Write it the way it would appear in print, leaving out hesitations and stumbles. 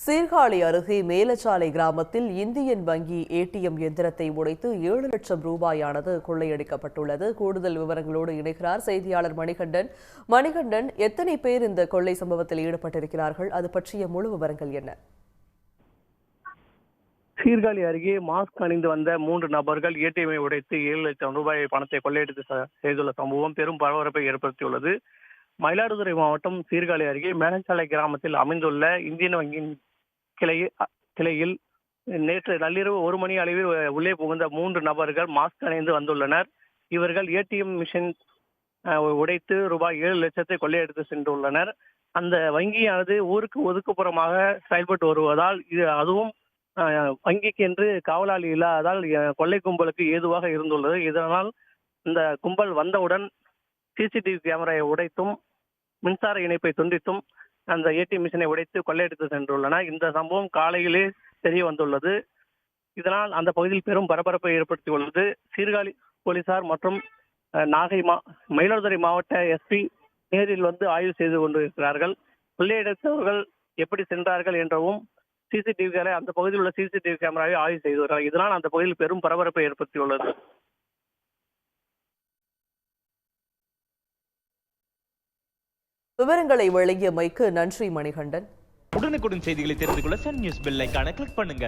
சீர்காழி அருகே மேலச்சாலை கிராமத்தில் இந்தியன் வங்கி ஏடிஎம் எந்திரத்தை உடைத்து 7 லட்சம் ரூபாயானது கொள்ளையடிக்கப்பட்டுள்ளது. கூடுதல் விவரங்களோடு இணைகிறார் செய்தியாளர் மணிகண்டன். மணிகண்டன், எத்தனை பேர் இந்த கொள்ளை சம்பவத்தில் ஈடுபட்டிருக்கிறார்கள்? அது பற்றிய முழு விவரங்கள் என்ன? சீர்காழி அருகே மாஸ்க் அணிந்து வந்த 3 நபர்கள் ஏடிஎம்ஐ உடைத்து 7 லட்சம் ரூபாய் பணத்தை கொள்ளையடித்து செய்துள்ள சம்பவம் பெரும் பரபரப்பை ஏற்படுத்தியுள்ளது. மயிலாடுதுறை மாவட்டம் சீர்காழி அருகே மேலச்சாலை கிராமத்தில் அமைந்துள்ள இந்தியன் வங்கியின் கிளையில் நேற்று நள்ளிரவு 1 மணி அளவில் உள்ளே புகுந்த 3 நபர்கள் மாஸ்க் அணிந்து வந்துள்ளனர். இவர்கள் ஏடிஎம் மிஷின் உடைத்து ரூபாய் 7 லட்சத்தை கொள்ளையடித்து சென்றுள்ளனர். அந்த வங்கியானது ஊருக்கு ஒதுக்குப்புறமாக செயல்பட்டு வருவதால் அதுவும் வங்கிக்கு என்று காவலாளி இல்லாததால் கொள்ளை கும்பலுக்கு ஏதுவாக இருந்துள்ளது. இதனால் இந்த கும்பல் வந்தவுடன் சிசிடிவி கேமராவை உடைத்தும் மின்சார இணைப்பை துண்டித்தும் அந்த ஏடிஎம் மிஷினை உடைத்து கொள்ளையடித்து சென்றுள்ளனர். இந்த சம்பவம் காலையிலே தெரிய வந்துள்ளது. இதனால் அந்த பகுதியில் பெரும் பரபரப்பை ஏற்படுத்தியுள்ளது. சீர்காழி போலீசார் மற்றும் மயிலாடுதுறை மாவட்ட எஸ்பி நேரில் வந்து ஆய்வு செய்து கொண்டிருக்கிறார்கள். கொள்ளையடித்தவர்கள் எப்படி சென்றார்கள் என்றவும் சிசிடிவிகளை அந்த பகுதியில் உள்ள சிசிடிவி கேமராவை ஆய்வு செய்து வருகிறார்கள். இதனால் அந்த பகுதியில் பெரும் பரபரப்பை ஏற்படுத்தியுள்ளது. விவரங்களை வழங்கியமைக்கு நன்றி மணிகண்டன். உடனுக்குடன் செய்திகளை தெரிந்து கொள்ள சன் நியூஸ் பெல் ஐகானை கிளிக் பண்ணுங்க.